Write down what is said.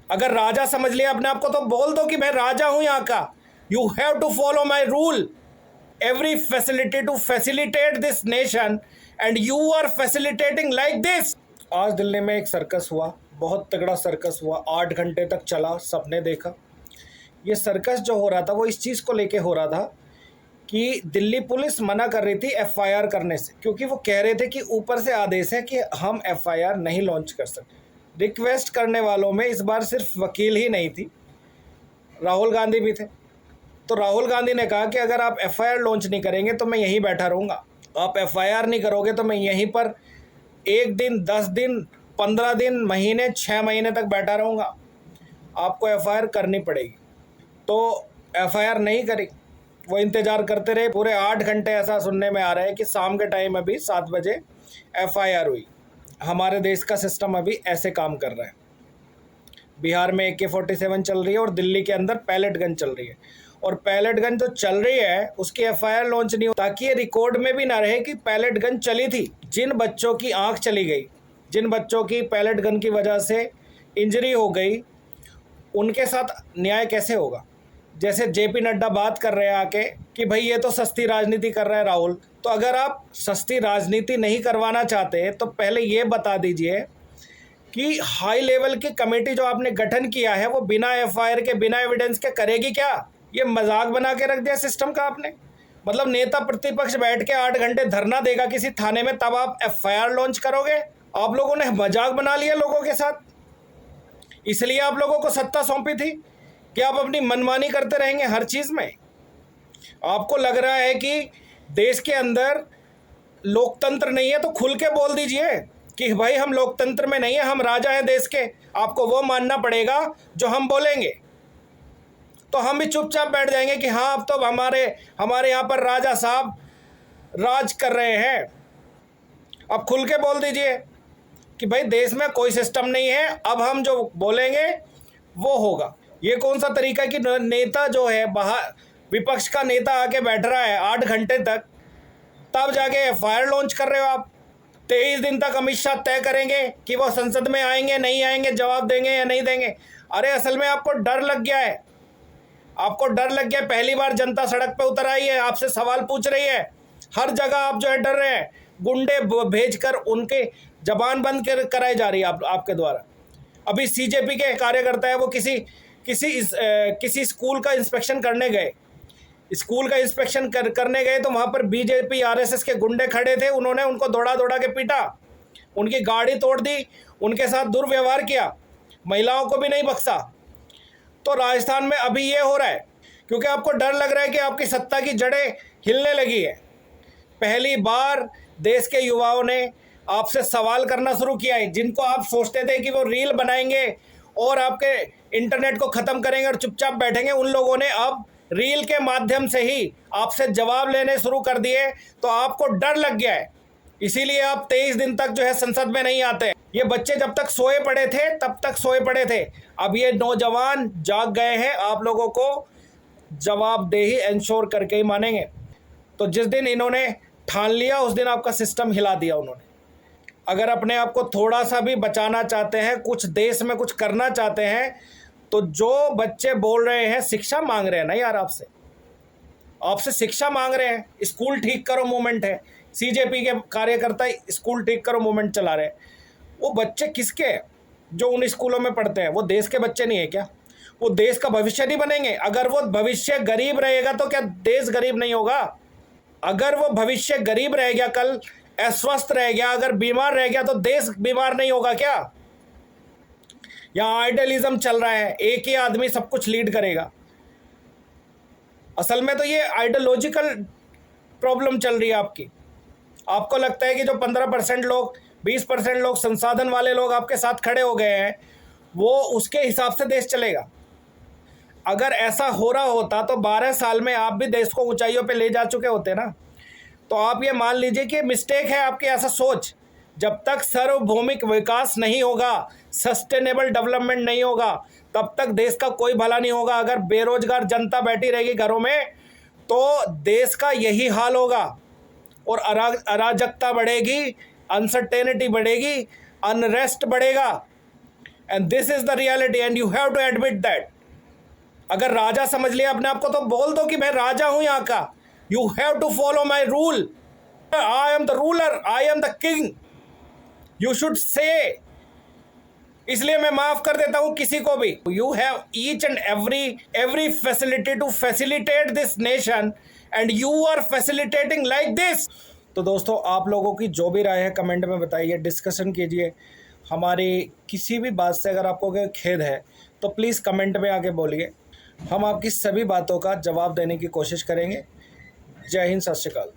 अगर राजा समझ लिया अपने आप को तो बोल दो कि मैं राजा हूं यहाँ का। You have to follow my rule, every facility to facilitate this nation and you are facilitating like this। आज दिल्ली में एक सर्कस हुआ, बहुत तगड़ा सर्कस हुआ, 8 घंटे तक चला, सबने देखा। ये सर्कस जो हो रहा था वो इस चीज़ को लेके हो रहा था कि दिल्ली पुलिस मना कर रही थी एफआईआर करने से, क्योंकि वो कह रहे थे कि ऊपर से आदेश है कि हम एफआईआर नहीं लॉन्च कर सकते। रिक्वेस्ट करने वालों में इस बार सिर्फ वकील ही नहीं थी, राहुल गांधी भी थे। तो राहुल गांधी ने कहा कि अगर आप एफआईआर लॉन्च नहीं करेंगे तो मैं यहीं बैठा रहूँगा, आप एफआईआर नहीं करोगे तो मैं यहीं पर 1 दिन, 10 दिन, 15 दिन, महीने, 6 महीने तक बैठा रहूँगा, आपको एफआईआर करनी पड़ेगी। तो एफआईआर नहीं करी, वो इंतज़ार करते रहे पूरे 8 घंटे। ऐसा सुनने में आ रहा है कि शाम के टाइम अभी 7 बजे एफआईआर हुई। हमारे देश का सिस्टम अभी ऐसे काम कर रहा है। बिहार में AK-47 चल रही है और दिल्ली के अंदर पैलेट गन चल रही है, और पैलेट गन जो चल रही है उसकी एफआईआर लॉन्च नहीं हो, ताकि ये रिकॉर्ड में भी ना रहे कि पैलेट गन चली थी। जिन बच्चों की आंख चली गई, जिन बच्चों की पैलेट गन की वजह से इंजरी हो गई, उनके साथ न्याय कैसे होगा? जैसे जेपी नड्डा बात कर रहे हैं आके कि भाई ये तो सस्ती राजनीति कर रहा है राहुल। तो अगर आप सस्ती राजनीति नहीं करवाना चाहते तो पहले ये बता दीजिए कि हाई लेवल की कमेटी जो आपने गठन किया है वो बिना एफआईआर के, बिना एविडेंस के करेगी क्या? ये मजाक बना के रख दिया सिस्टम का आपने। मतलब नेता प्रतिपक्ष बैठ के 8 घंटे धरना देगा किसी थाने में, तब आप एफआईआर लॉन्च करोगे? आप लोगों ने मजाक बना लिया लोगों के साथ। इसलिए आप लोगों को सत्ता सौंपी थी कि आप अपनी मनमानी करते रहेंगे हर चीज़ में। आपको लग रहा है कि देश के अंदर लोकतंत्र नहीं है तो खुल के बोल दीजिए कि भाई हम लोकतंत्र में नहीं है, हम राजा हैं देश के, आपको वो मानना पड़ेगा जो हम बोलेंगे। तो हम भी चुपचाप बैठ जाएंगे कि हाँ अब तो हमारे यहाँ पर राजा साहब राज कर रहे हैं। अब खुल के बोल दीजिए कि भाई देश में कोई सिस्टम नहीं है, अब हम जो बोलेंगे वो होगा। ये कौन सा तरीका है कि नेता जो है बाहर, विपक्ष का नेता आके बैठ रहा है 8 घंटे तक, तब जाके एफआईआर लॉन्च कर रहे हो आप। 23 दिन तक अमित शाह तय करेंगे कि वो संसद में आएंगे नहीं आएंगे, जवाब देंगे या नहीं देंगे। अरे असल में आपको डर लग गया है, आपको डर लग गया। पहली बार जनता सड़क पे उतर आई है, आपसे सवाल पूछ रही है, हर जगह आप जो है डर रहे हैं। गुंडे भेजकर उनके जबान बंद कराई जा रही है आपके द्वारा। अभी सीजेपी के कार्यकर्ता है वो किसी स्कूल का इंस्पेक्शन करने गए, स्कूल का इंस्पेक्शन करने गए तो वहाँ पर बीजेपी आरएसएस के गुंडे खड़े थे। उन्होंने उनको दौड़ा दौड़ा के पीटा, उनकी गाड़ी तोड़ दी, उनके साथ दुर्व्यवहार किया, महिलाओं को भी नहीं बख्शा। तो राजस्थान में अभी ये हो रहा है क्योंकि आपको डर लग रहा है कि आपकी सत्ता की जड़ें हिलने लगी है। पहली बार देश के युवाओं ने आपसे सवाल करना शुरू किया है। जिनको आप सोचते थे कि वो रील बनाएंगे और आपके इंटरनेट को ख़त्म करेंगे और चुपचाप बैठेंगे, उन लोगों ने अब रील के माध्यम से ही आपसे जवाब लेने शुरू कर दिए। तो आपको डर लग गया है, इसीलिए आप 23 दिन तक जो है संसद में नहीं आते। ये बच्चे जब तक सोए पड़े थे तब तक सोए पड़े थे, अब ये नौजवान जाग गए हैं, आप लोगों को जवाबदेही इंश्योर करके ही मानेंगे। तो जिस दिन इन्होंने ठान लिया उस दिन आपका सिस्टम हिला दिया उन्होंने। अगर अपने आप को थोड़ा सा भी बचाना चाहते हैं, कुछ देश में कुछ करना चाहते हैं, तो जो बच्चे बोल रहे हैं शिक्षा मांग रहे हैं ना यार, आपसे शिक्षा मांग रहे हैं। स्कूल ठीक करो मूवमेंट है, सीजेपी के कार्यकर्ता स्कूल ठीक करो मूवमेंट चला रहे हैं। वो बच्चे किसके हैं? जो उन स्कूलों में पढ़ते हैं वो देश के बच्चे नहीं है क्या? वो देश का भविष्य नहीं बनेंगे? अगर वो भविष्य गरीब रहेगा तो क्या देश गरीब नहीं होगा? अगर वो भविष्य गरीब रह गया, कल अस्वस्थ रह गया, अगर बीमार रह गया तो देश बीमार नहीं होगा क्या? यहाँ आइडियलिज्म चल रहा है, एक ही आदमी सब कुछ लीड करेगा। असल में तो ये आइडियोलॉजिकल प्रॉब्लम चल रही है आपकी। आपको लगता है कि जो 15% लोग, 20% लोग, संसाधन वाले लोग आपके साथ खड़े हो गए हैं, वो उसके हिसाब से देश चलेगा। अगर ऐसा हो रहा होता तो 12 साल में आप भी देश को ऊंचाइयों पे ले जा चुके होते ना। तो आप ये मान लीजिए कि मिस्टेक है आपकी ऐसा सोच। जब तक सार्वभौमिक विकास नहीं होगा, सस्टेनेबल डेवलपमेंट नहीं होगा, तब तक देश का कोई भला नहीं होगा। अगर बेरोजगार जनता बैठी रहेगी घरों में तो देश का यही हाल होगा और अराजकता बढ़ेगी, अनसर्टेनिटी बढ़ेगी, अनरेस्ट बढ़ेगा। And this is the reality and you have to admit that. अगर राजा समझ लिया अपने आप को तो बोल दो कि मैं राजा हूं यहाँ का। You have to follow my rule. I am the ruler, I am the king, you should say. इसलिए मैं माफ कर देता हूं किसी को भी। You have each and every facility to facilitate this nation and you are facilitating like this. तो दोस्तों, आप लोगों की जो भी राय है कमेंट में बताइए, डिस्कशन कीजिए। हमारी किसी भी बात से अगर आपको कोई खेद है तो प्लीज़ कमेंट में आके बोलिए। हम आपकी सभी बातों का जवाब देने की कोशिश करेंगे। जय हिंद, सत श्री अकाल।